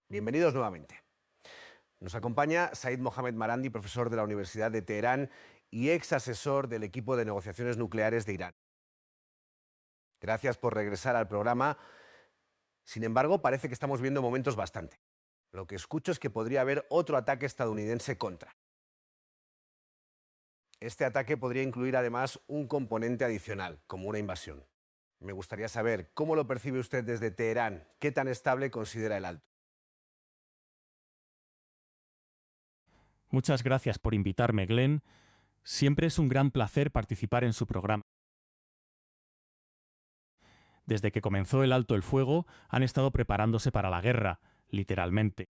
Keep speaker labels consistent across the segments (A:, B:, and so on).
A: Bienvenidos nuevamente. Nos acompaña Said Mohamed Marandi, profesor de la Universidad de Teherán y ex asesor del equipo de negociaciones nucleares de Irán. Gracias por regresar al programa. Sin embargo, parece que estamos viendo momentos bastante. Lo que escucho es que podría haber otro ataque estadounidense contra. Este ataque podría incluir además un componente adicional, como una invasión. Me gustaría saber cómo lo percibe usted desde Teherán, qué tan estable considera el alto.
B: Muchas gracias por invitarme, Glenn. Siempre es un gran placer participar en su programa. Desde que comenzó el alto el fuego, han estado preparándose para la guerra, literalmente.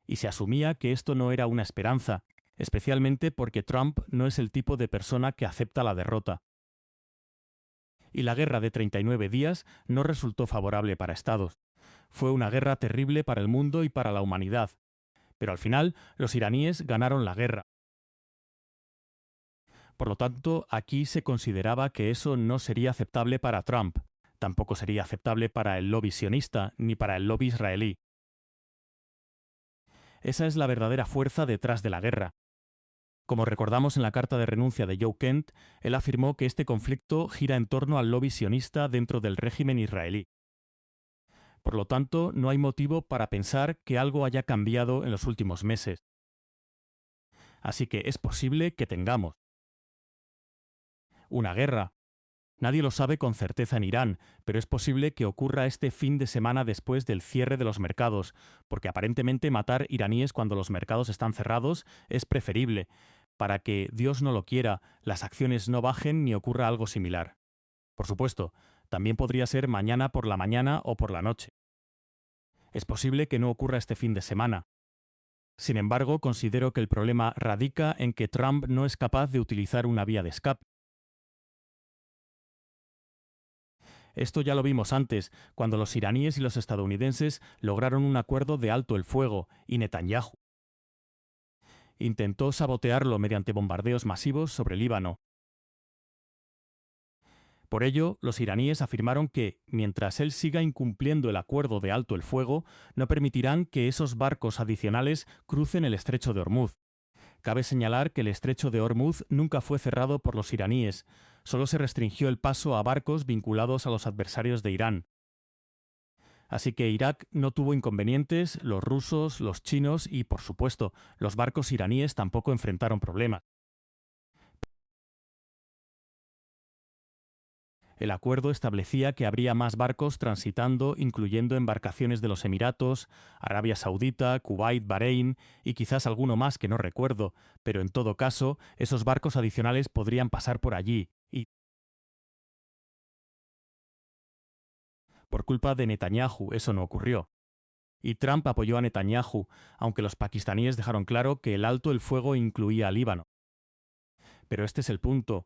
B: Y se asumía que esto no era una esperanza, especialmente porque Trump no es el tipo de persona que acepta la derrota. Y la guerra de 39 días no resultó favorable para Estados. Fue una guerra terrible para el mundo y para la humanidad. Pero al final, los iraníes ganaron la guerra. Por lo tanto, aquí se consideraba que eso no sería aceptable para Trump. Tampoco sería aceptable para el lobby sionista ni para el lobby israelí. Esa es la verdadera fuerza detrás de la guerra. Como recordamos en la carta de renuncia de Joe Kent, él afirmó que este conflicto gira en torno al lobby sionista dentro del régimen israelí. Por lo tanto, no hay motivo para pensar que algo haya cambiado en los últimos meses. Así que es posible que tengamos una guerra. Nadie lo sabe con certeza en Irán, pero es posible que ocurra este fin de semana después del cierre de los mercados, porque aparentemente matar iraníes cuando los mercados están cerrados es preferible, para que, Dios no lo quiera, las acciones no bajen ni ocurra algo similar. Por supuesto, también podría ser mañana por la mañana o por la noche. Es posible que no ocurra este fin de semana. Sin embargo, considero que el problema radica en que Trump no es capaz de utilizar una vía de escape. Esto ya lo vimos antes, cuando los iraníes y los estadounidenses lograron un acuerdo de alto el fuego y Netanyahu intentó sabotearlo mediante bombardeos masivos sobre Líbano. Por ello, los iraníes afirmaron que, mientras él siga incumpliendo el acuerdo de alto el fuego, no permitirán que esos barcos adicionales crucen el estrecho de Hormuz. Cabe señalar que el estrecho de Hormuz nunca fue cerrado por los iraníes, solo se restringió el paso a barcos vinculados a los adversarios de Irán. Así que Irak no tuvo inconvenientes, los rusos, los chinos y, por supuesto, los barcos iraníes tampoco enfrentaron problemas. El acuerdo establecía que habría más barcos transitando, incluyendo embarcaciones de los Emiratos, Arabia Saudita, Kuwait, Bahrein y quizás alguno más que no recuerdo, pero en todo caso, esos barcos adicionales podrían pasar por allí, y por culpa de Netanyahu eso no ocurrió. Y Trump apoyó a Netanyahu, aunque los pakistaníes dejaron claro que el alto el fuego incluía a Líbano. Pero este es el punto.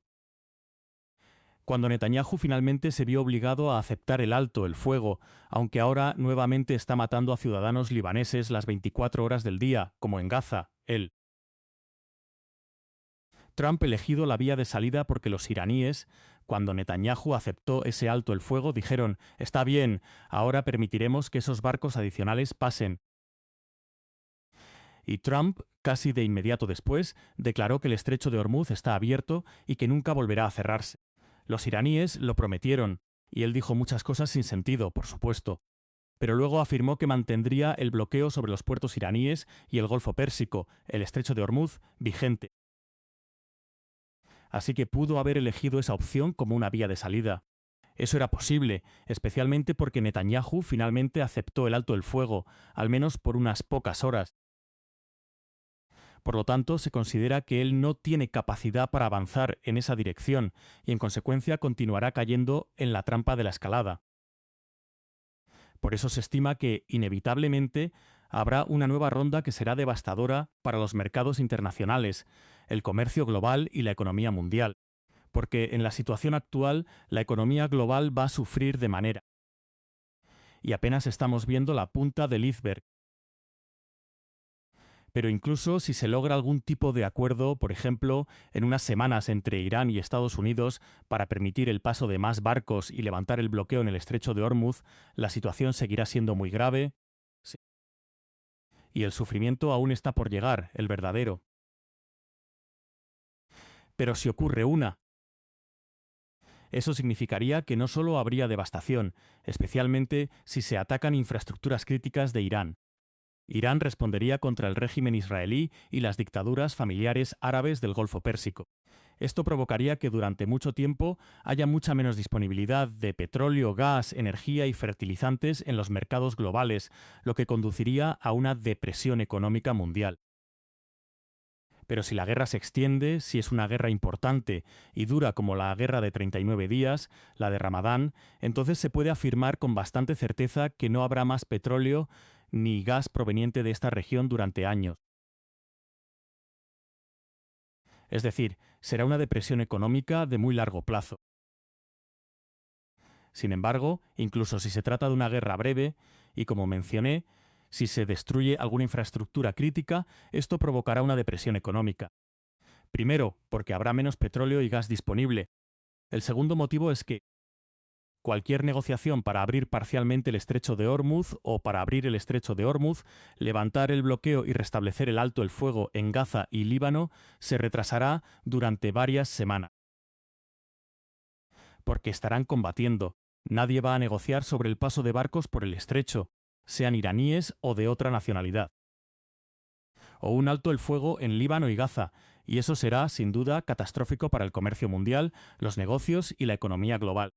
B: Cuando Netanyahu finalmente se vio obligado a aceptar el alto el fuego, aunque ahora nuevamente está matando a ciudadanos libaneses las 24 horas del día, como en Gaza, él. Trump elegido la vía de salida porque los iraníes, cuando Netanyahu aceptó ese alto el fuego, dijeron: está bien, ahora permitiremos que esos barcos adicionales pasen. Y Trump, casi de inmediato después, declaró que el estrecho de Hormuz está abierto y que nunca volverá a cerrarse. Los iraníes lo prometieron, y él dijo muchas cosas sin sentido, por supuesto. Pero luego afirmó que mantendría el bloqueo sobre los puertos iraníes y el Golfo Pérsico, el estrecho de Hormuz, vigente. Así que pudo haber elegido esa opción como una vía de salida. Eso era posible, especialmente porque Netanyahu finalmente aceptó el alto el fuego, al menos por unas pocas horas. Por lo tanto, se considera que él no tiene capacidad para avanzar en esa dirección y, en consecuencia, continuará cayendo en la trampa de la escalada. Por eso se estima que, inevitablemente, habrá una nueva ronda que será devastadora para los mercados internacionales, el comercio global y la economía mundial. Porque en la situación actual, la economía global va a sufrir de manera. Y apenas estamos viendo la punta del iceberg. Pero incluso si se logra algún tipo de acuerdo, por ejemplo, en unas semanas entre Irán y Estados Unidos para permitir el paso de más barcos y levantar el bloqueo en el estrecho de Hormuz, la situación seguirá siendo muy grave. Sí. Y el sufrimiento aún está por llegar, el verdadero. Pero si ocurre una, eso significaría que no solo habría devastación, especialmente si se atacan infraestructuras críticas de Irán. Irán respondería contra el régimen israelí y las dictaduras familiares árabes del Golfo Pérsico. Esto provocaría que durante mucho tiempo haya mucha menos disponibilidad de petróleo, gas, energía y fertilizantes en los mercados globales, lo que conduciría a una depresión económica mundial. Pero si la guerra se extiende, si es una guerra importante y dura como la guerra de 39 días, la de Ramadán, entonces se puede afirmar con bastante certeza que no habrá más petróleo ni gas proveniente de esta región durante años. Es decir, será una depresión económica de muy largo plazo. Sin embargo, incluso si se trata de una guerra breve, y como mencioné, si se destruye alguna infraestructura crítica, esto provocará una depresión económica. Primero, porque habrá menos petróleo y gas disponible. El segundo motivo es que cualquier negociación para abrir parcialmente el estrecho de Hormuz o para abrir el estrecho de Hormuz, levantar el bloqueo y restablecer el alto el fuego en Gaza y Líbano se retrasará durante varias semanas. Porque estarán combatiendo. Nadie va a negociar sobre el paso de barcos por el estrecho, sean iraníes o de otra nacionalidad. O un alto el fuego en Líbano y Gaza, y eso será, sin duda, catastrófico para el comercio mundial, los negocios y la economía global.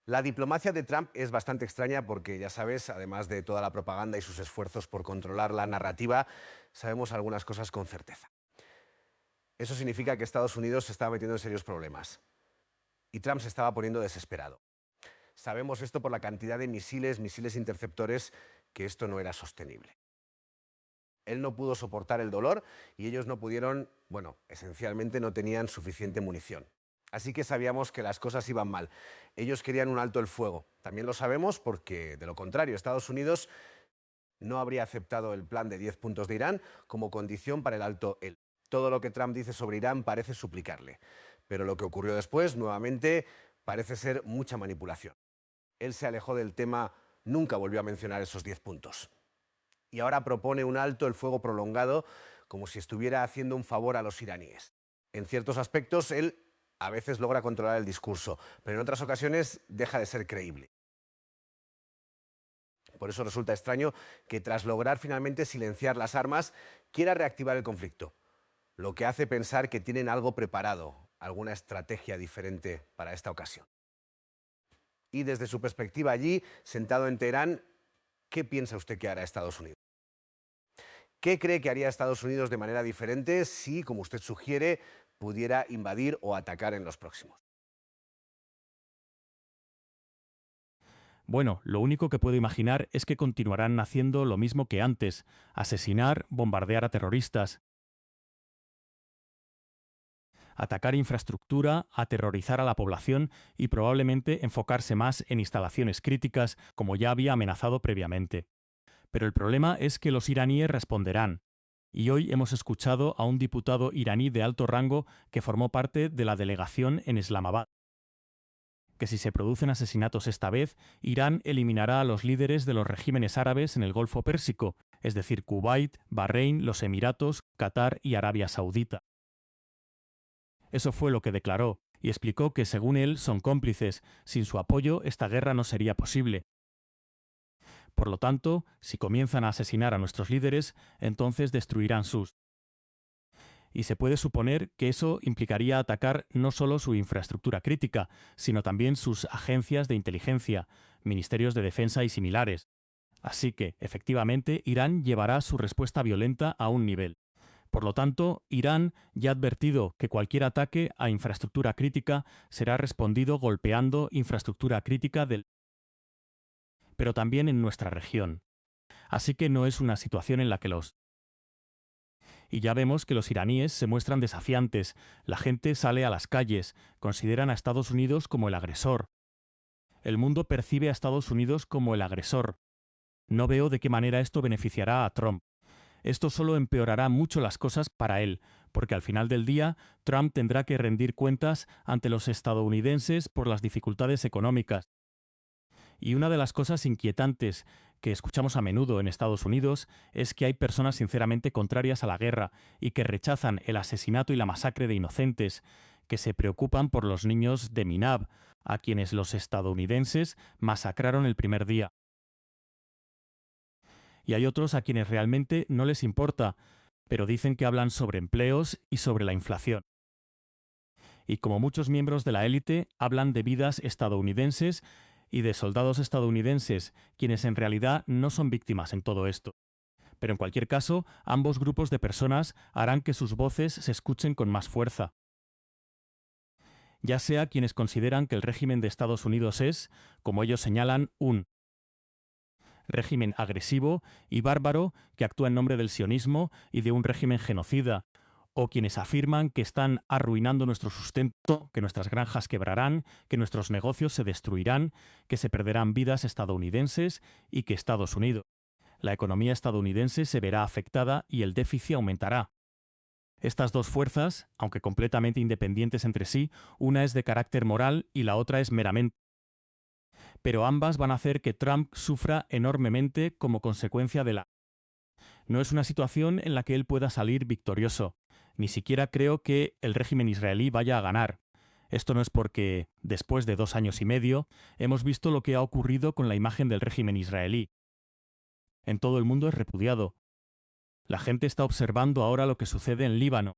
A: La diplomacia de Trump es bastante extraña porque, ya sabes, además de toda la propaganda y sus esfuerzos por controlar la narrativa, sabemos algunas cosas con certeza. Eso significa que Estados Unidos se estaba metiendo en serios problemas y Trump se estaba poniendo desesperado. Sabemos esto por la cantidad de misiles interceptores, que esto no era sostenible. Él no pudo soportar el dolor y ellos no pudieron, bueno, esencialmente no tenían suficiente munición. Así que sabíamos que las cosas iban mal. Ellos querían un alto el fuego. También lo sabemos porque, de lo contrario, Estados Unidos no habría aceptado el plan de 10 puntos de Irán como condición para el alto el. Todo lo que Trump dice sobre Irán parece suplicarle. Pero lo que ocurrió después, nuevamente, parece ser mucha manipulación. Él se alejó del tema, nunca volvió a mencionar esos 10 puntos. Y ahora propone un alto el fuego prolongado como si estuviera haciendo un favor a los iraníes. En ciertos aspectos, él a veces logra controlar el discurso, pero en otras ocasiones deja de ser creíble. Por eso resulta extraño que tras lograr finalmente silenciar las armas, quiera reactivar el conflicto, lo que hace pensar que tienen algo preparado, alguna estrategia diferente para esta ocasión. Y desde su perspectiva allí, sentado en Teherán, ¿qué piensa usted que hará Estados Unidos? ¿Qué cree que haría Estados Unidos de manera diferente si, como usted sugiere, pudiera invadir o atacar en los próximos?
B: Bueno, lo único que puedo imaginar es que continuarán haciendo lo mismo que antes: asesinar, bombardear a terroristas, atacar infraestructura, aterrorizar a la población y probablemente enfocarse más en instalaciones críticas, como ya había amenazado previamente. Pero el problema es que los iraníes responderán. Y hoy hemos escuchado a un diputado iraní de alto rango que formó parte de la delegación en Islamabad, que si se producen asesinatos esta vez, Irán eliminará a los líderes de los regímenes árabes en el Golfo Pérsico, es decir, Kuwait, Bahrein, los Emiratos, Qatar y Arabia Saudita. Eso fue lo que declaró, y explicó que según él son cómplices. Sin su apoyo esta guerra no sería posible. Por lo tanto, si comienzan a asesinar a nuestros líderes, entonces destruirán sus. Y se puede suponer que eso implicaría atacar no solo su infraestructura crítica, sino también sus agencias de inteligencia, ministerios de defensa y similares. Así que, efectivamente, Irán llevará su respuesta violenta a un nivel. Por lo tanto, Irán ya ha advertido que cualquier ataque a infraestructura crítica será respondido golpeando infraestructura crítica pero también en nuestra región. Así que no es una situación en la que Y ya vemos que los iraníes se muestran desafiantes, la gente sale a las calles, consideran a Estados Unidos como el agresor. El mundo percibe a Estados Unidos como el agresor. No veo de qué manera esto beneficiará a Trump. Esto solo empeorará mucho las cosas para él, porque al final del día Trump tendrá que rendir cuentas ante los estadounidenses por las dificultades económicas. Y una de las cosas inquietantes que escuchamos a menudo en Estados Unidos es que hay personas sinceramente contrarias a la guerra y que rechazan el asesinato y la masacre de inocentes, que se preocupan por los niños de Minab, a quienes los estadounidenses masacraron el primer día. Y hay otros a quienes realmente no les importa, pero dicen que hablan sobre empleos y sobre la inflación. Y como muchos miembros de la élite, hablan de vidas estadounidenses y de soldados estadounidenses, quienes en realidad no son víctimas en todo esto. Pero en cualquier caso, ambos grupos de personas harán que sus voces se escuchen con más fuerza. Ya sea quienes consideran que el régimen de Estados Unidos es, como ellos señalan, un régimen agresivo y bárbaro que actúa en nombre del sionismo y de un régimen genocida, o quienes afirman que están arruinando nuestro sustento, que nuestras granjas quebrarán, que nuestros negocios se destruirán, que se perderán vidas estadounidenses y que Estados Unidos, la economía estadounidense se verá afectada y el déficit aumentará. Estas dos fuerzas, aunque completamente independientes entre sí, una es de carácter moral y la otra es meramente. Pero ambas van a hacer que Trump sufra enormemente como consecuencia de la. No es una situación en la que él pueda salir victorioso. Ni siquiera creo que el régimen israelí vaya a ganar. Esto no es porque, después de 2 años y medio, hemos visto lo que ha ocurrido con la imagen del régimen israelí. En todo el mundo es repudiado. La gente está observando ahora lo que sucede en Líbano.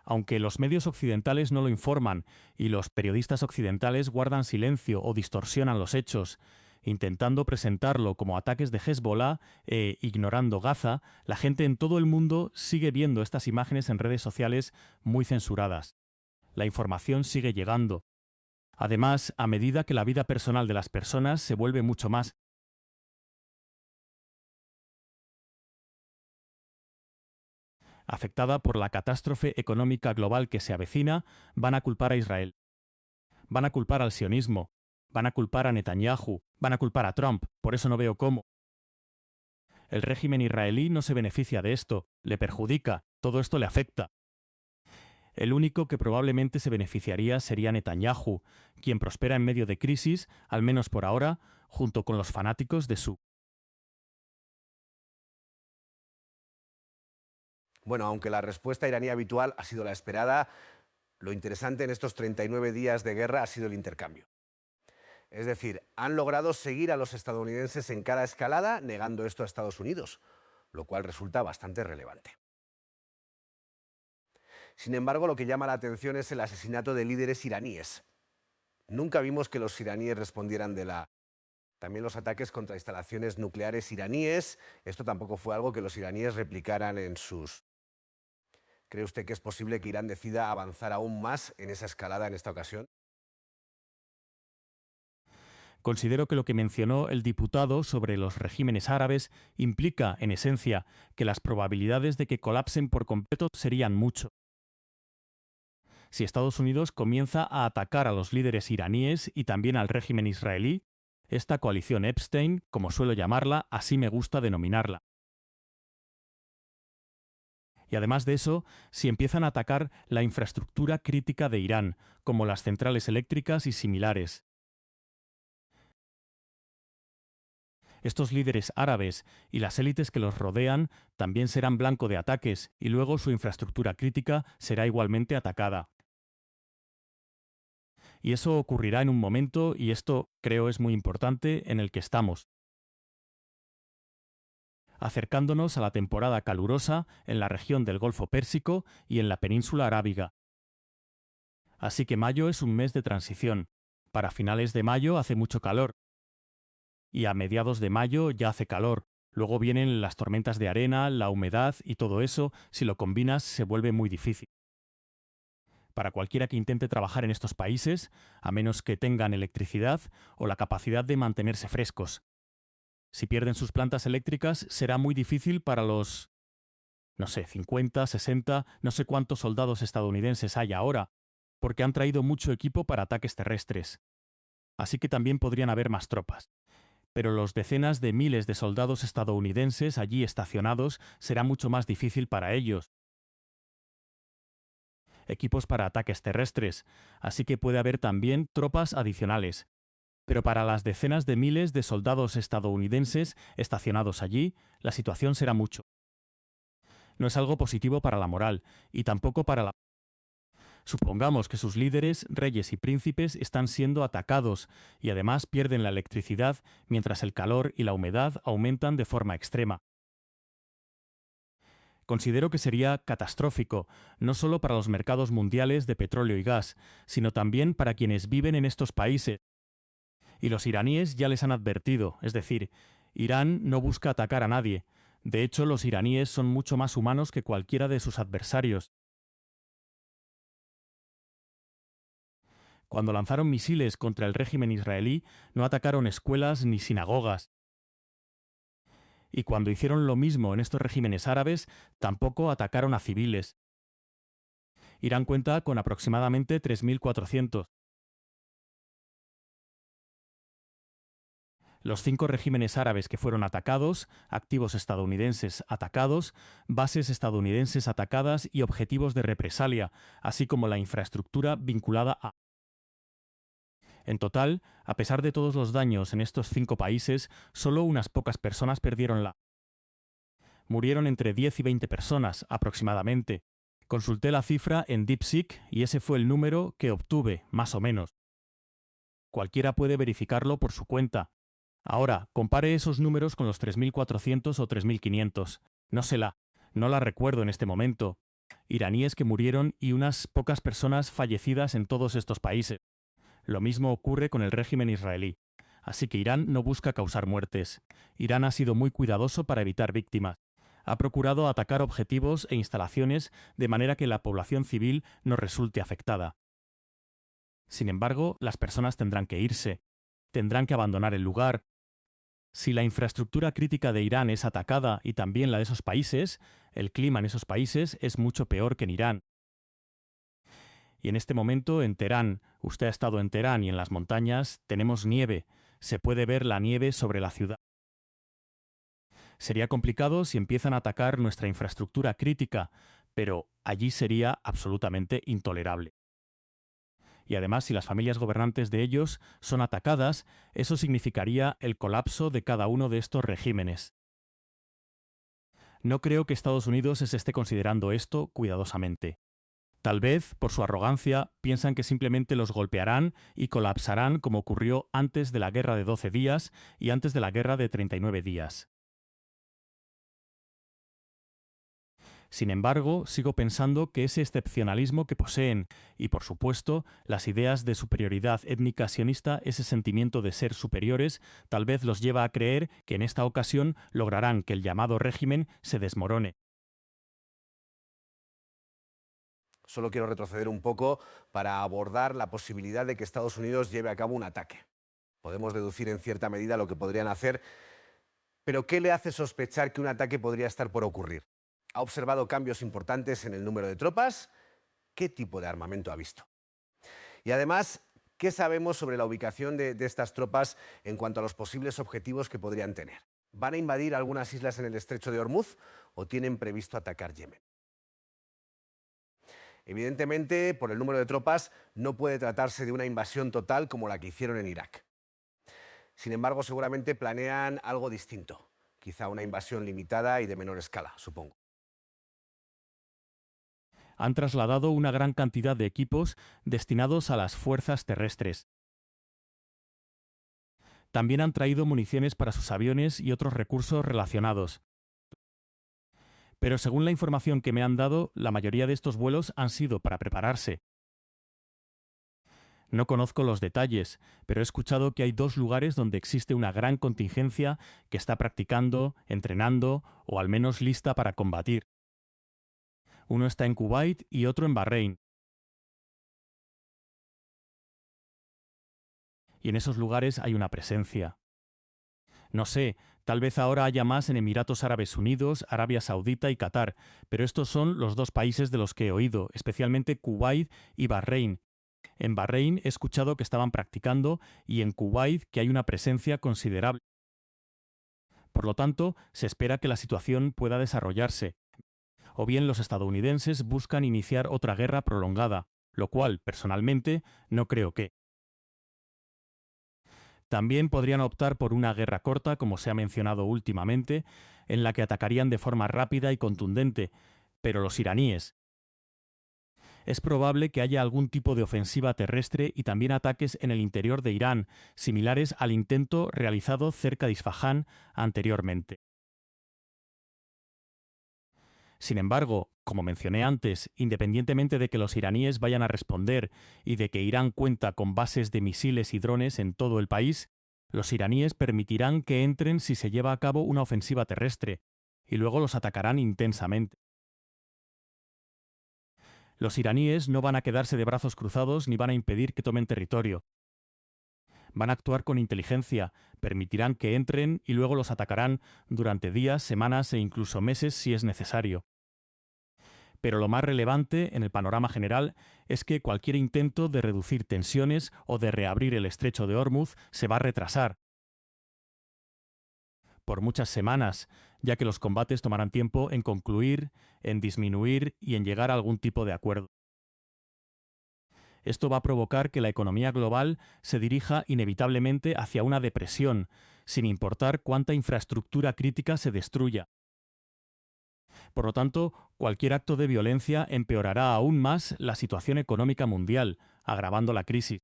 B: Aunque los medios occidentales no lo informan y los periodistas occidentales guardan silencio o distorsionan los hechos, intentando presentarlo como ataques de Hezbollah e ignorando Gaza, la gente en todo el mundo sigue viendo estas imágenes en redes sociales muy censuradas. La información sigue llegando. Además, a medida que la vida personal de las personas se vuelve mucho más afectada por la catástrofe económica global que se avecina, van a culpar a Israel. Van a culpar al sionismo. Van a culpar a Netanyahu. Van a culpar a Trump. Por eso no veo cómo. El régimen israelí no se beneficia de esto. Le perjudica. Todo esto le afecta. El único que probablemente se beneficiaría sería Netanyahu, quien prospera en medio de crisis, al menos por ahora, junto con los fanáticos de su.
A: Bueno, aunque la respuesta iraní habitual ha sido la esperada, lo interesante en estos 39 días de guerra ha sido el intercambio. Es decir, han logrado seguir a los estadounidenses en cada escalada, negando esto a Estados Unidos, lo cual resulta bastante relevante. Sin embargo, lo que llama la atención es el asesinato de líderes iraníes. Nunca vimos que los iraníes respondieran de la. También los ataques contra instalaciones nucleares iraníes. Esto tampoco fue algo que los iraníes replicaran en sus. ¿Cree usted que es posible que Irán decida avanzar aún más en esa escalada en esta ocasión?
B: Considero que lo que mencionó el diputado sobre los regímenes árabes implica, en esencia, que las probabilidades de que colapsen por completo serían mucho. Si Estados Unidos comienza a atacar a los líderes iraníes y también al régimen israelí, esta coalición Epstein, como suelo llamarla, así me gusta denominarla. Y además de eso, si empiezan a atacar la infraestructura crítica de Irán, como las centrales eléctricas y similares. Estos líderes árabes y las élites que los rodean también serán blanco de ataques y luego su infraestructura crítica será igualmente atacada. Y eso ocurrirá en un momento, y esto creo es muy importante, en el que estamos, acercándonos a la temporada calurosa en la región del Golfo Pérsico y en la península arábiga. Así que mayo es un mes de transición. Para finales de mayo hace mucho calor. Y a mediados de mayo ya hace calor. Luego vienen las tormentas de arena, la humedad y todo eso, si lo combinas, se vuelve muy difícil. Para cualquiera que intente trabajar en estos países, a menos que tengan electricidad o la capacidad de mantenerse frescos. Si pierden sus plantas eléctricas, será muy difícil para los, 50, 60, no sé cuántos soldados estadounidenses hay ahora, porque han traído mucho equipo para ataques terrestres. Así que también podrían haber más tropas. Pero los decenas de miles de soldados estadounidenses allí estacionados será mucho más difícil para ellos. Equipos para ataques terrestres, así que puede haber también tropas adicionales. Pero para las decenas de miles de soldados estadounidenses estacionados allí, la situación será mucho. No es algo positivo para la moral y tampoco para la... Supongamos que sus líderes, reyes y príncipes están siendo atacados y además pierden la electricidad mientras el calor y la humedad aumentan de forma extrema. Considero que sería catastrófico, no solo para los mercados mundiales de petróleo y gas, sino también para quienes viven en estos países. Y los iraníes ya les han advertido, es decir, Irán no busca atacar a nadie. De hecho, los iraníes son mucho más humanos que cualquiera de sus adversarios. Cuando lanzaron misiles contra el régimen israelí, no atacaron escuelas ni sinagogas. Y cuando hicieron lo mismo en estos regímenes árabes, tampoco atacaron a civiles. Irán cuenta con aproximadamente 3.400. Los 5 regímenes árabes que fueron atacados, activos estadounidenses atacados, bases estadounidenses atacadas y objetivos de represalia, así como la infraestructura vinculada a... En total, a pesar de todos los daños en estos 5 países, solo unas pocas personas perdieron la... Murieron entre 10 y 20 personas, aproximadamente. Consulté la cifra en DeepSeek y ese fue el número que obtuve, más o menos. Cualquiera puede verificarlo por su cuenta. Ahora, compare esos números con los 3.400 o 3.500. No la recuerdo en este momento. Iraníes que murieron y unas pocas personas fallecidas en todos estos países. Lo mismo ocurre con el régimen israelí. Así que Irán no busca causar muertes. Irán ha sido muy cuidadoso para evitar víctimas. Ha procurado atacar objetivos e instalaciones de manera que la población civil no resulte afectada. Sin embargo, las personas tendrán que irse. Tendrán que abandonar el lugar. Si la infraestructura crítica de Irán es atacada y también la de esos países, el clima en esos países es mucho peor que en Irán. Y en este momento en Teherán, usted ha estado en Teherán y en las montañas, tenemos nieve. Se puede ver la nieve sobre la ciudad. Sería complicado si empiezan a atacar nuestra infraestructura crítica, pero allí sería absolutamente intolerable. Y además, si las familias gobernantes de ellos son atacadas, eso significaría el colapso de cada uno de estos regímenes. No creo que Estados Unidos se esté considerando esto cuidadosamente. Tal vez, por su arrogancia, piensan que simplemente los golpearán y colapsarán como ocurrió antes de la guerra de 12 días y antes de la guerra de 39 días. Sin embargo, sigo pensando que ese excepcionalismo que poseen y, por supuesto, las ideas de superioridad étnica sionista, ese sentimiento de ser superiores, tal vez los lleva a creer que en esta ocasión lograrán que el llamado régimen se desmorone.
A: Solo quiero retroceder un poco para abordar la posibilidad de que Estados Unidos lleve a cabo un ataque. Podemos deducir en cierta medida lo que podrían hacer, pero ¿qué le hace sospechar que un ataque podría estar por ocurrir? ¿Ha observado cambios importantes en el número de tropas? ¿Qué tipo de armamento ha visto? Y además, ¿qué sabemos sobre la ubicación de estas tropas en cuanto a los posibles objetivos que podrían tener? ¿Van a invadir algunas islas en el estrecho de Hormuz o tienen previsto atacar Yemen? Evidentemente, por el número de tropas, no puede tratarse de una invasión total como la que hicieron en Irak. Sin embargo, seguramente planean algo distinto, quizá una invasión limitada y de menor escala, supongo.
B: Han trasladado una gran cantidad de equipos destinados a las fuerzas terrestres. También han traído municiones para sus aviones y otros recursos relacionados. Pero según la información que me han dado, la mayoría de estos vuelos han sido para prepararse. No conozco los detalles, pero he escuchado que hay 2 lugares donde existe una gran contingencia que está practicando, entrenando o al menos lista para combatir. Uno está en Kuwait y otro en Bahrein. Y en esos lugares hay una presencia. No sé, tal vez ahora haya más en Emiratos Árabes Unidos, Arabia Saudita y Qatar, pero estos son los 2 países de los que he oído, especialmente Kuwait y Bahrein. En Bahrein he escuchado que estaban practicando y en Kuwait que hay una presencia considerable. Por lo tanto, se espera que la situación pueda desarrollarse. O bien los estadounidenses buscan iniciar otra guerra prolongada, lo cual, personalmente, no creo que. También podrían optar por una guerra corta, como se ha mencionado últimamente, en la que atacarían de forma rápida y contundente, pero los iraníes. Es probable que haya algún tipo de ofensiva terrestre y también ataques en el interior de Irán, similares al intento realizado cerca de Isfahán anteriormente. Sin embargo, como mencioné antes, independientemente de que los iraníes vayan a responder y de que Irán cuenta con bases de misiles y drones en todo el país, los iraníes permitirán que entren si se lleva a cabo una ofensiva terrestre, y luego los atacarán intensamente. Los iraníes no van a quedarse de brazos cruzados ni van a impedir que tomen territorio. Van a actuar con inteligencia, permitirán que entren y luego los atacarán durante días, semanas e incluso meses si es necesario. Pero lo más relevante en el panorama general es que cualquier intento de reducir tensiones o de reabrir el estrecho de Hormuz se va a retrasar por muchas semanas, ya que los combates tomarán tiempo en concluir, en disminuir y en llegar a algún tipo de acuerdo. Esto va a provocar que la economía global se dirija inevitablemente hacia una depresión, sin importar cuánta infraestructura crítica se destruya. Por lo tanto, cualquier acto de violencia empeorará aún más la situación económica mundial, agravando la crisis.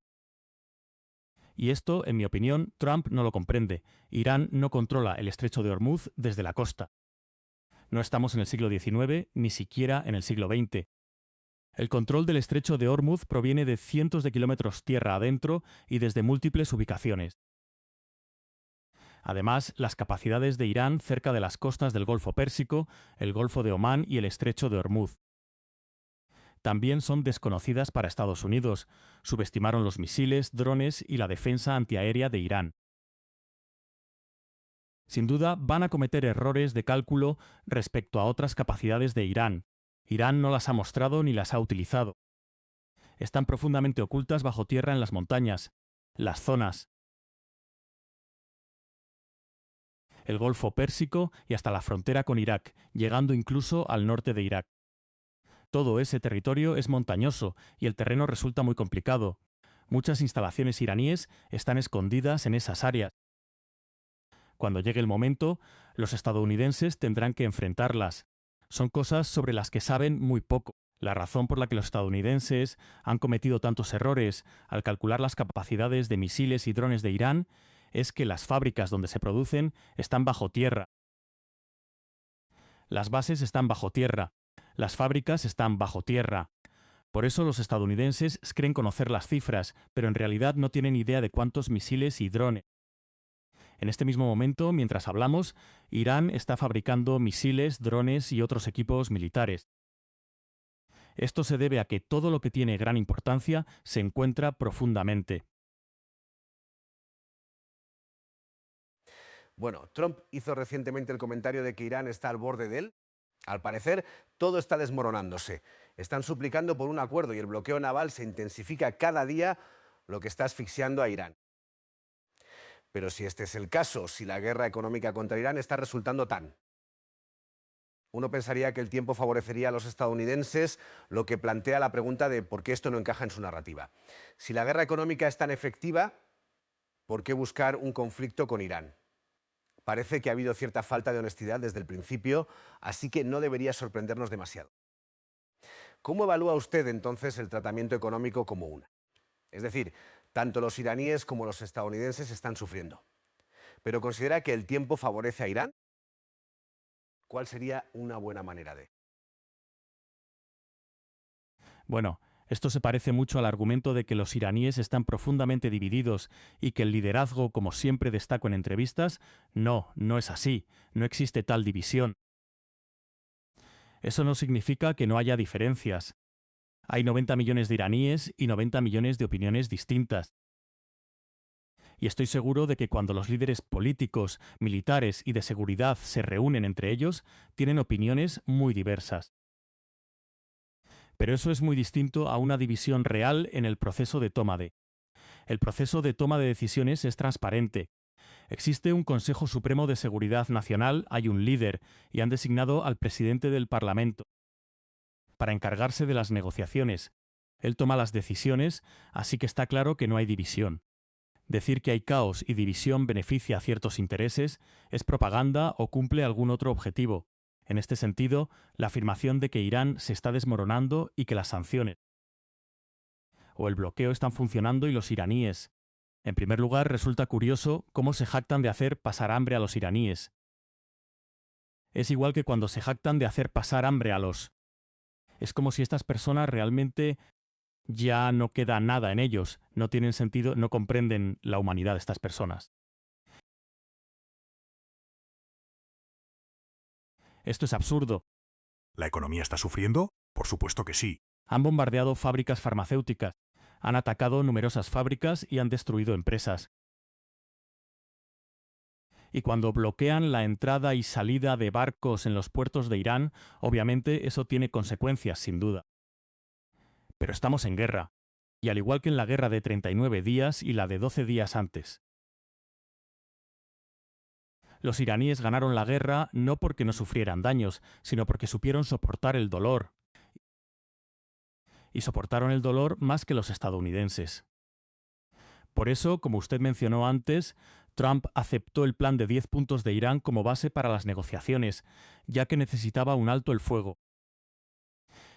B: Y esto, en mi opinión, Trump no lo comprende. Irán no controla el estrecho de Hormuz desde la costa. No estamos en el siglo XIX, ni siquiera en el siglo XX. El control del estrecho de Hormuz proviene de cientos de kilómetros tierra adentro y desde múltiples ubicaciones. Además, las capacidades de Irán cerca de las costas del Golfo Pérsico, el Golfo de Omán y el estrecho de Hormuz también son desconocidas para Estados Unidos. Subestimaron los misiles, drones y la defensa antiaérea de Irán. Sin duda, van a cometer errores de cálculo respecto a otras capacidades de Irán. Irán no las ha mostrado ni las ha utilizado. Están profundamente ocultas bajo tierra en las montañas, las zonas, el Golfo Pérsico y hasta la frontera con Irak, llegando incluso al norte de Irak. Todo ese territorio es montañoso y el terreno resulta muy complicado. Muchas instalaciones iraníes están escondidas en esas áreas. Cuando llegue el momento, los estadounidenses tendrán que enfrentarlas. Son cosas sobre las que saben muy poco. La razón por la que los estadounidenses han cometido tantos errores al calcular las capacidades de misiles y drones de Irán es que las fábricas donde se producen están bajo tierra. Las bases están bajo tierra. Las fábricas están bajo tierra. Por eso los estadounidenses creen conocer las cifras, pero en realidad no tienen idea de cuántos misiles y drones. En este mismo momento, mientras hablamos, Irán está fabricando misiles, drones y otros equipos militares. Esto se debe a que todo lo que tiene gran importancia se encuentra profundamente.
A: Bueno, Trump hizo recientemente el comentario de que Irán está al borde de él. Al parecer, todo está desmoronándose. Están suplicando por un acuerdo y el bloqueo naval se intensifica cada día, lo que está asfixiando a Irán. Pero si este es el caso, si la guerra económica contra Irán está resultando tan... Uno pensaría que el tiempo favorecería a los estadounidenses, lo que plantea la pregunta de por qué esto no encaja en su narrativa. Si la guerra económica es tan efectiva, ¿por qué buscar un conflicto con Irán? Parece que ha habido cierta falta de honestidad desde el principio, así que no debería sorprendernos demasiado. ¿Cómo evalúa usted entonces el tratamiento económico como una? Es decir, tanto los iraníes como los estadounidenses están sufriendo. ¿Pero considera que el tiempo favorece a Irán? ¿Cuál sería una buena manera de...?
B: Bueno, esto se parece mucho al argumento de que los iraníes están profundamente divididos y que el liderazgo, como siempre destaco en entrevistas, no es así, no existe tal división. Eso no significa que no haya diferencias. Hay 90 millones de iraníes y 90 millones de opiniones distintas. Y estoy seguro de que cuando los líderes políticos, militares y de seguridad se reúnen entre ellos, tienen opiniones muy diversas. Pero eso es muy distinto a una división real en el proceso de toma de. El proceso de toma de decisiones es transparente. Existe un Consejo Supremo de Seguridad Nacional, hay un líder, y han designado al presidente del Parlamento para encargarse de las negociaciones. Él toma las decisiones, así que está claro que no hay división. Decir que hay caos y división beneficia a ciertos intereses es propaganda o cumple algún otro objetivo. En este sentido, la afirmación de que Irán se está desmoronando y que las sanciones o el bloqueo están funcionando y los iraníes. En primer lugar, resulta curioso cómo se jactan de hacer pasar hambre a los iraníes. Es igual que cuando se jactan de hacer pasar hambre a los... Es como si estas personas realmente ya no queda nada en ellos, no tienen sentido, no comprenden la humanidad de estas personas. Esto es absurdo.
C: ¿La economía está sufriendo? Por supuesto que sí.
B: Han bombardeado fábricas farmacéuticas, han atacado numerosas fábricas y han destruido empresas. Y cuando bloquean la entrada y salida de barcos en los puertos de Irán, obviamente eso tiene consecuencias, sin duda. Pero estamos en guerra, y al igual que en la guerra de 39 días y la de 12 días antes. Los iraníes ganaron la guerra no porque no sufrieran daños, sino porque supieron soportar el dolor. Y soportaron el dolor más que los estadounidenses. Por eso, como usted mencionó antes, Trump aceptó el plan de 10 puntos de Irán como base para las negociaciones, ya que necesitaba un alto el fuego.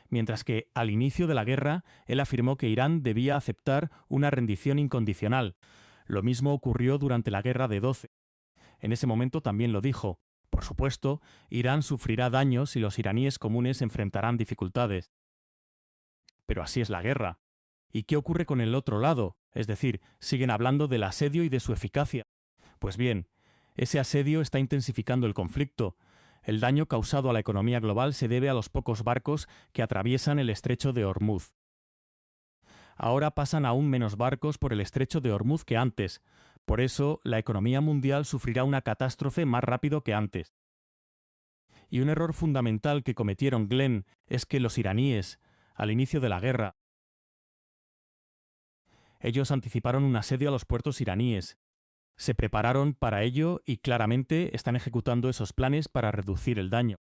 B: Mientras que, al inicio de la guerra, él afirmó que Irán debía aceptar una rendición incondicional. Lo mismo ocurrió durante la guerra de 12. En ese momento también lo dijo. Por supuesto, Irán sufrirá daños y los iraníes comunes enfrentarán dificultades. Pero así es la guerra. ¿Y qué ocurre con el otro lado? Es decir, siguen hablando del asedio y de su eficacia. Pues bien, ese asedio está intensificando el conflicto. El daño causado a la economía global se debe a los pocos barcos que atraviesan el estrecho de Hormuz. Ahora pasan aún menos barcos por el estrecho de Hormuz que antes. Por eso, la economía mundial sufrirá una catástrofe más rápido que antes. Y un error fundamental que cometieron Glenn es que los iraníes, al inicio de la guerra, ellos anticiparon un asedio a los puertos iraníes. Se prepararon para ello y claramente están ejecutando esos planes para reducir el daño.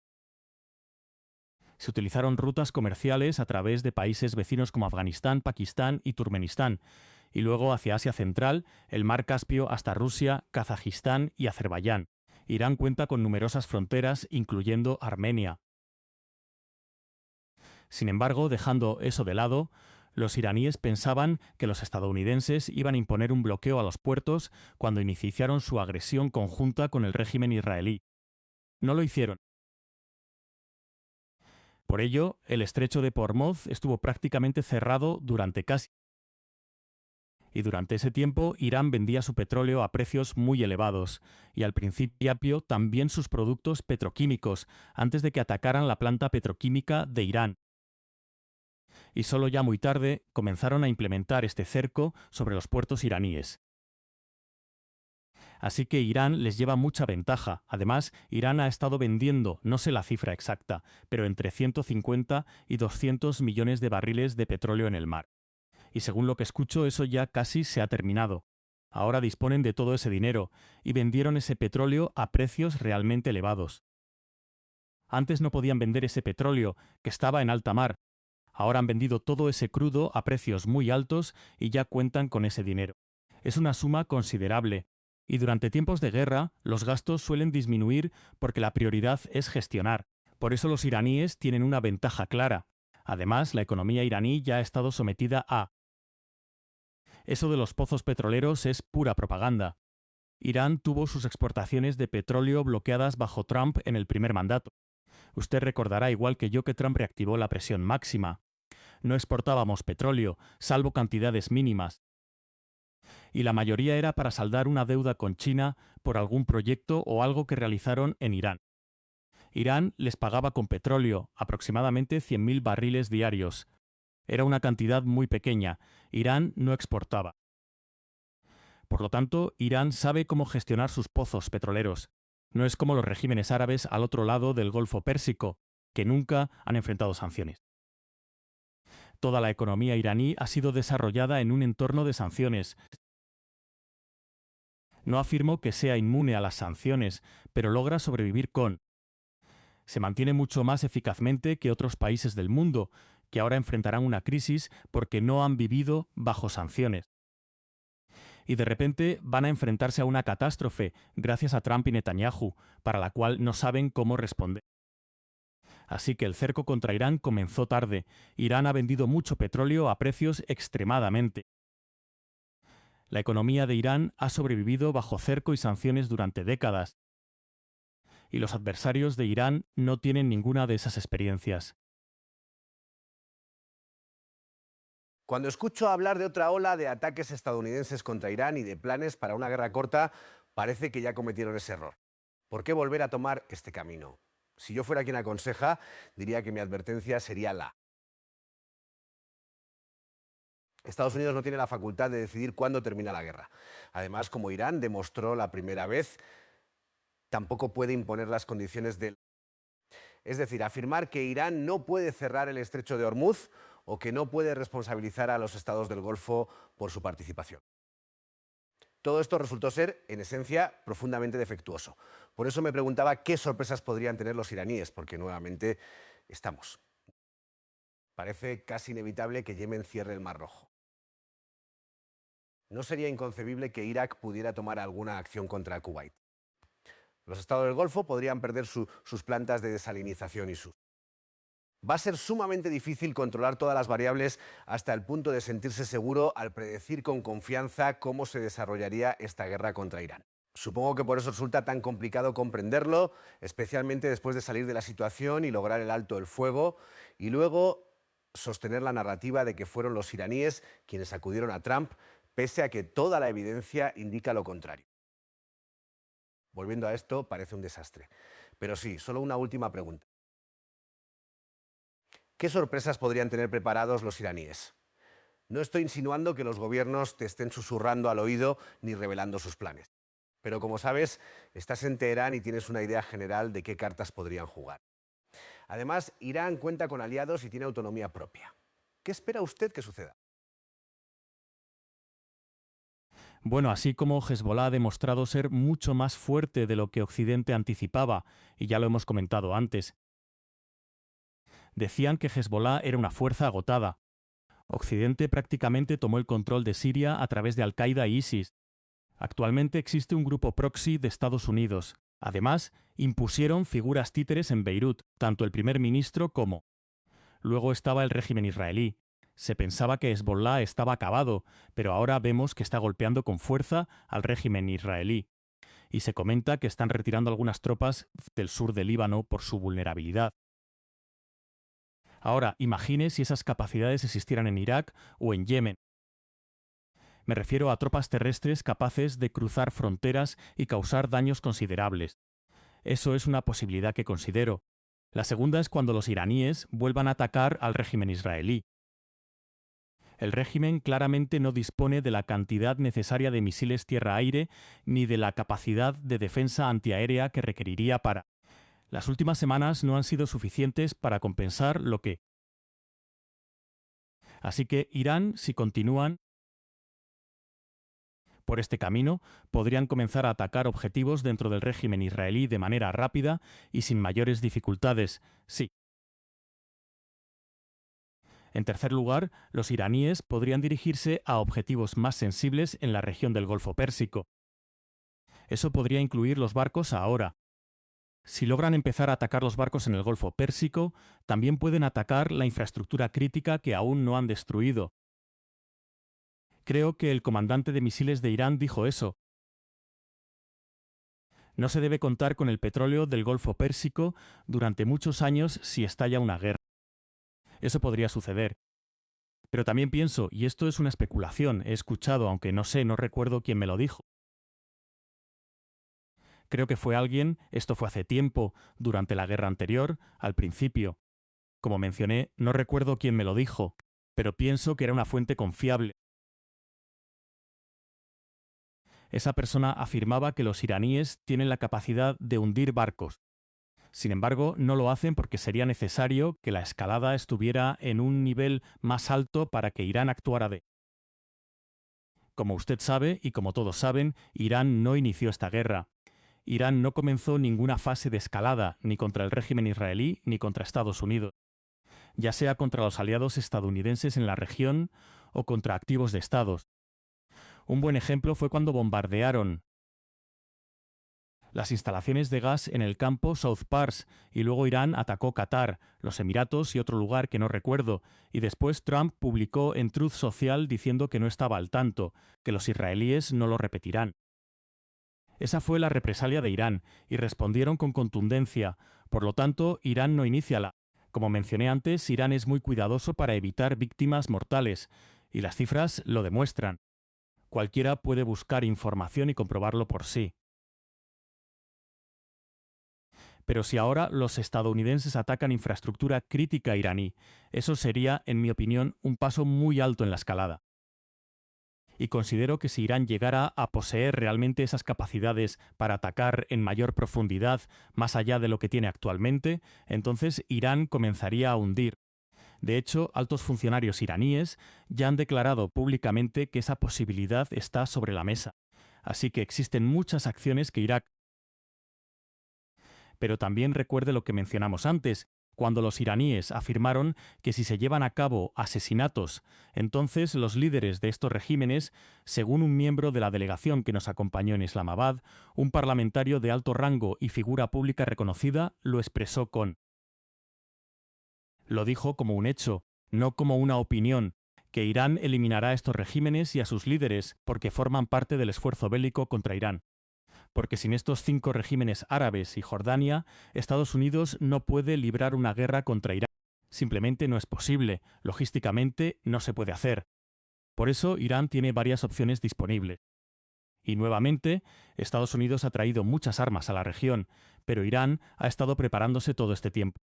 B: Se utilizaron rutas comerciales a través de países vecinos como Afganistán, Pakistán y Turkmenistán, y luego hacia Asia Central, el Mar Caspio hasta Rusia, Kazajistán y Azerbaiyán. Irán cuenta con numerosas fronteras, incluyendo Armenia. Sin embargo, dejando eso de lado, los iraníes pensaban que los estadounidenses iban a imponer un bloqueo a los puertos cuando iniciaron su agresión conjunta con el régimen israelí. No lo hicieron. Por ello, el estrecho de Hormuz estuvo prácticamente cerrado durante casi. Y durante ese tiempo, Irán vendía su petróleo a precios muy elevados, y al principio también sus productos petroquímicos, antes de que atacaran la planta petroquímica de Irán. Y solo ya muy tarde comenzaron a implementar este cerco sobre los puertos iraníes. Así que Irán les lleva mucha ventaja. Además, Irán ha estado vendiendo, no sé la cifra exacta, pero entre 150 y 200 millones de barriles de petróleo en el mar. Y según lo que escucho, eso ya casi se ha terminado. Ahora disponen de todo ese dinero y vendieron ese petróleo a precios realmente elevados. Antes no podían vender ese petróleo, que estaba en alta mar. Ahora han vendido todo ese crudo a precios muy altos y ya cuentan con ese dinero. Es una suma considerable. Y durante tiempos de guerra, los gastos suelen disminuir porque la prioridad es gestionar. Por eso los iraníes tienen una ventaja clara. Además, la economía iraní ya ha estado sometida a... Eso de los pozos petroleros es pura propaganda. Irán tuvo sus exportaciones de petróleo bloqueadas bajo Trump en el primer mandato. Usted recordará igual que yo que Trump reactivó la presión máxima. No exportábamos petróleo, salvo cantidades mínimas. Y la mayoría era para saldar una deuda con China por algún proyecto o algo que realizaron en Irán. Irán les pagaba con petróleo, aproximadamente 100.000 barriles diarios. Era una cantidad muy pequeña. Irán no exportaba. Por lo tanto, Irán sabe cómo gestionar sus pozos petroleros. No es como los regímenes árabes al otro lado del Golfo Pérsico, que nunca han enfrentado sanciones. Toda la economía iraní ha sido desarrollada en un entorno de sanciones. No afirmo que sea inmune a las sanciones, pero logra sobrevivir con. Se mantiene mucho más eficazmente que otros países del mundo, que ahora enfrentarán una crisis porque no han vivido bajo sanciones. y de repente van a enfrentarse a una catástrofe gracias a Trump y Netanyahu, para la cual no saben cómo responder. Así que el cerco contra Irán comenzó tarde. Irán ha vendido mucho petróleo a precios extremadamente. La economía de Irán ha sobrevivido bajo cerco y sanciones durante décadas. Y los adversarios de Irán no tienen ninguna de esas experiencias.
A: Cuando escucho hablar de otra ola de ataques estadounidenses contra Irán y de planes para una guerra corta, parece que ya cometieron ese error. ¿Por qué volver a tomar este camino? Si yo fuera quien aconseja, diría que mi advertencia sería la. Estados Unidos no tiene la facultad de decidir cuándo termina la guerra. Además, como Irán demostró la primera vez, tampoco puede imponer las condiciones del. Es decir, afirmar que Irán no puede cerrar el estrecho de Hormuz o que no puede responsabilizar a los estados del Golfo por su participación. Todo esto resultó ser, en esencia, profundamente defectuoso. Por eso me preguntaba qué sorpresas podrían tener los iraníes, porque nuevamente estamos. Parece casi inevitable que Yemen cierre el Mar Rojo. No sería inconcebible que Irak pudiera tomar alguna acción contra Kuwait. Los estados del Golfo podrían perder sus plantas de desalinización y sus. Va a ser sumamente difícil controlar todas las variables hasta el punto de sentirse seguro al predecir con confianza cómo se desarrollaría esta guerra contra Irán. Supongo que por eso resulta tan complicado comprenderlo, especialmente después de salir de la situación y lograr el alto el fuego, y luego sostener la narrativa de que fueron los iraníes quienes acudieron a Trump, pese a que toda la evidencia indica lo contrario. Volviendo a esto, parece un desastre. Pero sí, solo una última pregunta. ¿Qué sorpresas podrían tener preparados los iraníes? No estoy insinuando que los gobiernos te estén susurrando al oído ni revelando sus planes. Pero como sabes, estás en Teherán y tienes una idea general de qué cartas podrían jugar. Además, Irán cuenta con aliados y tiene autonomía propia. ¿Qué espera usted que suceda?
B: Bueno, así como Hezbollah ha demostrado ser mucho más fuerte de lo que Occidente anticipaba, y ya lo hemos comentado antes. Decían que Hezbollah era una fuerza agotada. Occidente prácticamente tomó el control de Siria a través de Al-Qaeda y ISIS. Actualmente existe un grupo proxy de Estados Unidos. Además, impusieron figuras títeres en Beirut, tanto el primer ministro como. Luego estaba el régimen israelí. Se pensaba que Hezbollah estaba acabado, pero ahora vemos que está golpeando con fuerza al régimen israelí. Y se comenta que están retirando algunas tropas del sur del Líbano por su vulnerabilidad. Ahora, imagine si esas capacidades existieran en Irak o en Yemen. Me refiero a tropas terrestres capaces de cruzar fronteras y causar daños considerables. Eso es una posibilidad que considero. La segunda es cuando los iraníes vuelvan a atacar al régimen israelí. El régimen claramente no dispone de la cantidad necesaria de misiles tierra-aire ni de la capacidad de defensa antiaérea que requeriría para. Las últimas semanas no han sido suficientes para compensar lo que. Así que Irán, si continúan por este camino, podrían comenzar a atacar objetivos dentro del régimen israelí de manera rápida y sin mayores dificultades, sí. En tercer lugar, los iraníes podrían dirigirse a objetivos más sensibles en la región del Golfo Pérsico. Eso podría incluir los barcos ahora. Si logran empezar a atacar los barcos en el Golfo Pérsico, también pueden atacar la infraestructura crítica que aún no han destruido. Creo que el comandante de misiles de Irán dijo eso. No se debe contar con el petróleo del Golfo Pérsico durante muchos años si estalla una guerra. Eso podría suceder. Pero también pienso, y esto es una especulación, he escuchado, aunque no sé, no recuerdo quién me lo dijo. Creo que fue alguien, esto fue hace tiempo, durante la guerra anterior, al principio. Como mencioné, no recuerdo quién me lo dijo, pero pienso que era una fuente confiable. Esa persona afirmaba que los iraníes tienen la capacidad de hundir barcos. Sin embargo, no lo hacen porque sería necesario que la escalada estuviera en un nivel más alto para que Irán actuara de. Como usted sabe, y como todos saben, Irán no inició esta guerra. Irán no comenzó ninguna fase de escalada, ni contra el régimen israelí, ni contra Estados Unidos, ya sea contra los aliados estadounidenses en la región o contra activos de estados. Un buen ejemplo fue cuando bombardearon las instalaciones de gas en el campo South Pars y luego Irán atacó Qatar, los Emiratos y otro lugar que no recuerdo, y después Trump publicó en Truth Social diciendo que no estaba al tanto, que los israelíes no lo repetirán. Esa fue la represalia de Irán y respondieron con contundencia. Por lo tanto, Irán no inicia la... Como mencioné antes, Irán es muy cuidadoso para evitar víctimas mortales, y las cifras lo demuestran. Cualquiera puede buscar información y comprobarlo por sí. Pero si ahora los estadounidenses atacan infraestructura crítica iraní, eso sería, en mi opinión, un paso muy alto en la escalada. Y considero que si Irán llegara a poseer realmente esas capacidades para atacar en mayor profundidad, más allá de lo que tiene actualmente, entonces Irán comenzaría a hundir. De hecho, altos funcionarios iraníes ya han declarado públicamente que esa posibilidad está sobre la mesa. Así que existen muchas acciones que Irak... Pero también recuerde lo que mencionamos antes, cuando los iraníes afirmaron que si se llevan a cabo asesinatos, entonces los líderes de estos regímenes, según un miembro de la delegación que nos acompañó en Islamabad, un parlamentario de alto rango y figura pública reconocida, lo expresó con... Lo dijo como un hecho, no como una opinión, que Irán eliminará a estos regímenes y a sus líderes porque forman parte del esfuerzo bélico contra Irán. Porque sin estos 5 regímenes árabes y Jordania, Estados Unidos no puede librar una guerra contra Irán. Simplemente no es posible, logísticamente no se puede hacer. Por eso Irán tiene varias opciones disponibles. Y nuevamente, Estados Unidos ha traído muchas armas a la región, pero Irán ha estado preparándose todo este tiempo.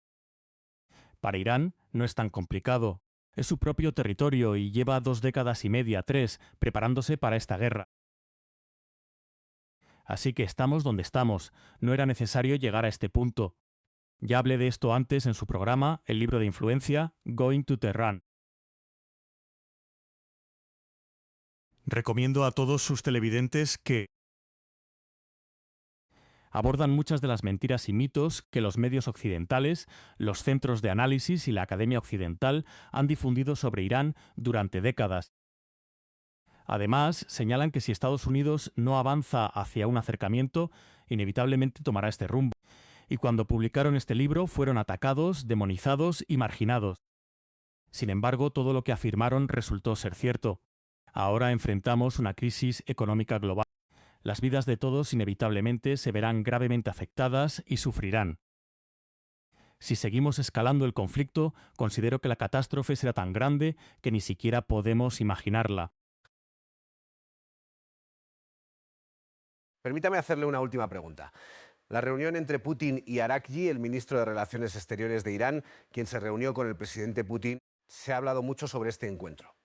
B: Para Irán no es tan complicado. Es su propio territorio y lleva 2 décadas y media, 3, preparándose para esta guerra. Así que estamos donde estamos. No era necesario llegar a este punto. Ya hablé de esto antes en su programa, el libro de influencia, Going to Tehran.
C: Recomiendo a todos sus televidentes que
B: Abordan muchas de las mentiras y mitos que los medios occidentales, los centros de análisis y la Academia Occidental han difundido sobre Irán durante décadas. Además, señalan que si Estados Unidos no avanza hacia un acercamiento, inevitablemente tomará este rumbo. Y cuando publicaron este libro fueron atacados, demonizados y marginados. Sin embargo, todo lo que afirmaron resultó ser cierto. Ahora enfrentamos una crisis económica global. Las vidas de todos inevitablemente se verán gravemente afectadas y sufrirán. Si seguimos escalando el conflicto, considero que la catástrofe será tan grande que ni siquiera podemos imaginarla.
A: Permítame hacerle una última pregunta. La reunión entre Putin y Arakji, el ministro de Relaciones Exteriores de Irán, quien se reunió con el presidente Putin, se ha hablado mucho sobre este encuentro.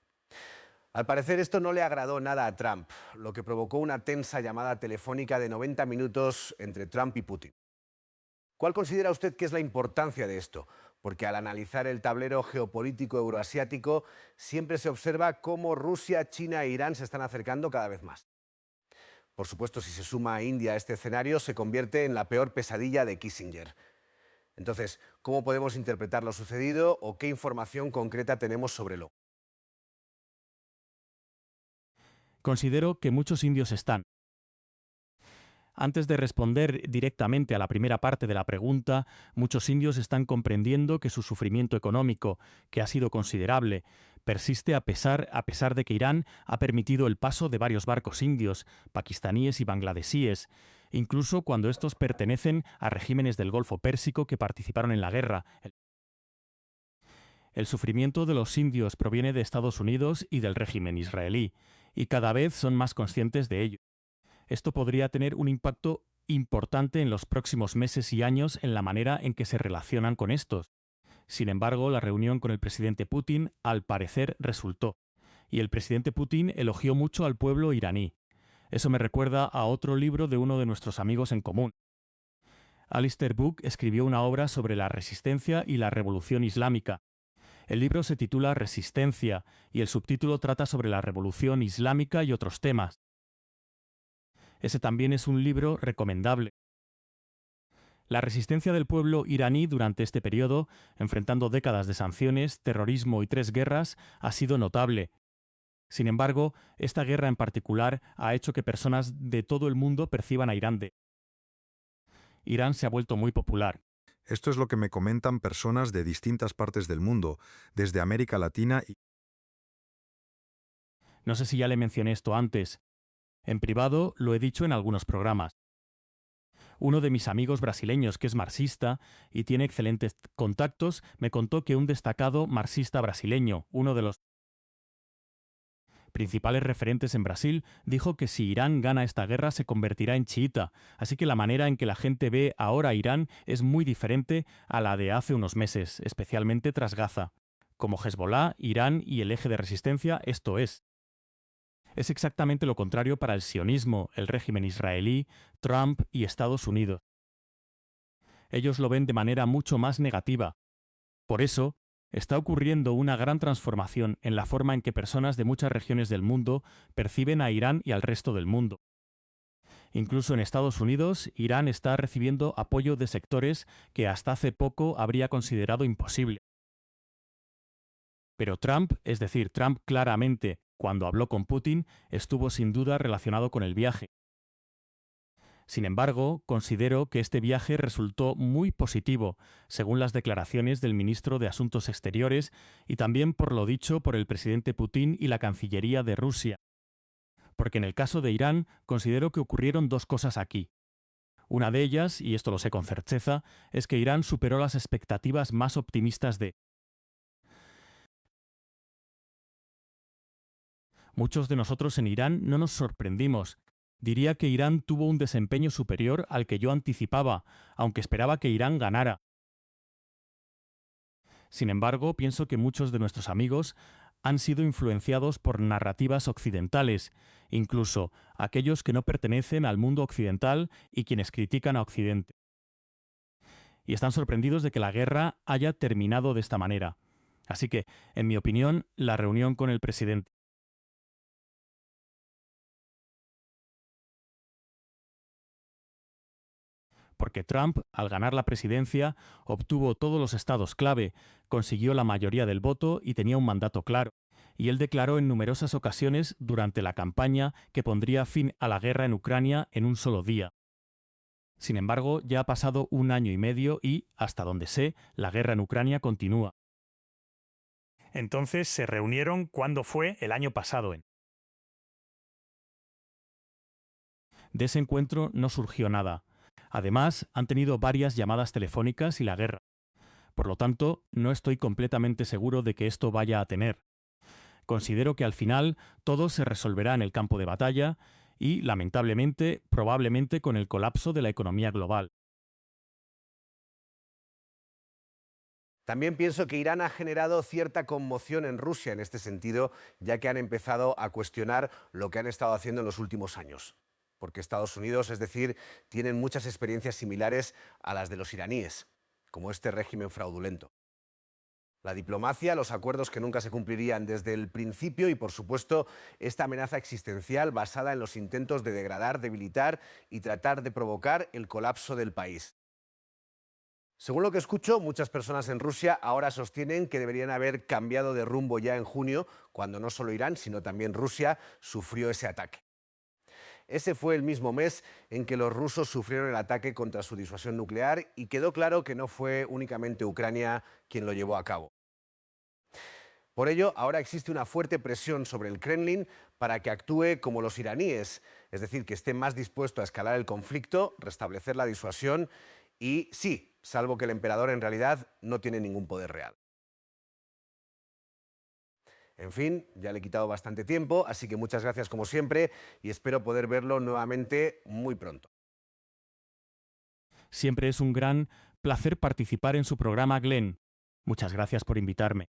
A: Al parecer esto no le agradó nada a Trump, lo que provocó una tensa llamada telefónica de 90 minutos entre Trump y Putin. ¿Cuál considera usted que es la importancia de esto? Porque al analizar el tablero geopolítico euroasiático siempre se observa cómo Rusia, China e Irán se están acercando cada vez más. Por supuesto, si se suma a India a este escenario, se convierte en la peor pesadilla de Kissinger. Entonces, ¿cómo podemos interpretar lo sucedido o qué información concreta tenemos sobre lo?
B: Considero que muchos indios están. Antes de responder directamente a la primera parte de la pregunta, muchos indios están comprendiendo que su sufrimiento económico, que ha sido considerable, persiste a pesar de que Irán ha permitido el paso de varios barcos indios, pakistaníes y bangladesíes, incluso cuando estos pertenecen a regímenes del Golfo Pérsico que participaron en la guerra. El sufrimiento de los indios proviene de Estados Unidos y del régimen israelí, y cada vez son más conscientes de ello. Esto podría tener un impacto importante en los próximos meses y años en la manera en que se relacionan con estos. Sin embargo, la reunión con el presidente Putin, al parecer, resultó. Y el presidente Putin elogió mucho al pueblo iraní. Eso me recuerda a otro libro de uno de nuestros amigos en común. Alistair Book escribió una obra sobre la resistencia y la revolución islámica. El libro se titula Resistencia y el subtítulo trata sobre la revolución islámica y otros temas. Ese también es un libro recomendable. La resistencia del pueblo iraní durante este periodo, enfrentando décadas de sanciones, terrorismo y 3 guerras, ha sido notable. Sin embargo, esta guerra en particular ha hecho que personas de todo el mundo perciban a Irán de... Irán se ha vuelto muy popular.
D: Esto es lo que me comentan personas de distintas partes del mundo, desde América Latina y...
B: No sé si ya le mencioné esto antes. En privado lo he dicho en algunos programas. Uno de mis amigos brasileños, que es marxista y tiene excelentes contactos, me contó que un destacado marxista brasileño, uno de los principales referentes en Brasil, dijo que si Irán gana esta guerra se convertirá en chiita, así que la manera en que la gente ve ahora a Irán es muy diferente a la de hace unos meses, especialmente tras Gaza. Como Hezbollah, Irán y el eje de resistencia, esto es. Es exactamente lo contrario para el sionismo, el régimen israelí, Trump y Estados Unidos. Ellos lo ven de manera mucho más negativa. Por eso, está ocurriendo una gran transformación en la forma en que personas de muchas regiones del mundo perciben a Irán y al resto del mundo. Incluso en Estados Unidos, Irán está recibiendo apoyo de sectores que hasta hace poco habría considerado imposible. Pero Trump, es decir, Trump claramente, cuando habló con Putin, estuvo sin duda relacionado con el viaje. Sin embargo, considero que este viaje resultó muy positivo, según las declaraciones del ministro de Asuntos Exteriores y también por lo dicho por el presidente Putin y la Cancillería de Rusia. Porque en el caso de Irán, considero que ocurrieron dos cosas aquí. Una de ellas, y esto lo sé con certeza, es que Irán superó las expectativas más optimistas de muchos de nosotros en Irán. No nos sorprendimos. Diría que Irán tuvo un desempeño superior al que yo anticipaba, aunque esperaba que Irán ganara. Sin embargo, pienso que muchos de nuestros amigos han sido influenciados por narrativas occidentales, incluso aquellos que no pertenecen al mundo occidental y quienes critican a Occidente. Y están sorprendidos de que la guerra haya terminado de esta manera. Así que, en mi opinión, la reunión con el presidente porque Trump, al ganar la presidencia, obtuvo todos los estados clave, consiguió la mayoría del voto y tenía un mandato claro. Y él declaró en numerosas ocasiones durante la campaña que pondría fin a la guerra en Ucrania en un solo día. Sin embargo, ya ha pasado un año y medio y, hasta donde sé, la guerra en Ucrania continúa. Entonces se reunieron cuando fue el año pasado. De ese encuentro no surgió nada. Además, han tenido varias llamadas telefónicas y la guerra. Por lo tanto, no estoy completamente seguro de que esto vaya a tener. Considero que al final todo se resolverá en el campo de batalla y, lamentablemente, probablemente con el colapso de la economía global.
A: También pienso que Irán ha generado cierta conmoción en Rusia en este sentido, ya que han empezado a cuestionar lo que han estado haciendo en los últimos años. Porque Estados Unidos, es decir, tienen muchas experiencias similares a las de los iraníes, como este régimen fraudulento. La diplomacia, los acuerdos que nunca se cumplirían desde el principio y, por supuesto, esta amenaza existencial basada en los intentos de degradar, debilitar y tratar de provocar el colapso del país. Según lo que escucho, muchas personas en Rusia ahora sostienen que deberían haber cambiado de rumbo ya en junio, cuando no solo Irán, sino también Rusia sufrió ese ataque. Ese fue el mismo mes en que los rusos sufrieron el ataque contra su disuasión nuclear y quedó claro que no fue únicamente Ucrania quien lo llevó a cabo. Por ello, ahora existe una fuerte presión sobre el Kremlin para que actúe como los iraníes, es decir, que esté más dispuesto a escalar el conflicto, restablecer la disuasión y, sí, salvo que el emperador en realidad no tiene ningún poder real. En fin, ya le he quitado bastante tiempo, así que muchas gracias como siempre y espero poder verlo nuevamente muy pronto.
B: Siempre es un gran placer participar en su programa, Glenn. Muchas gracias por invitarme.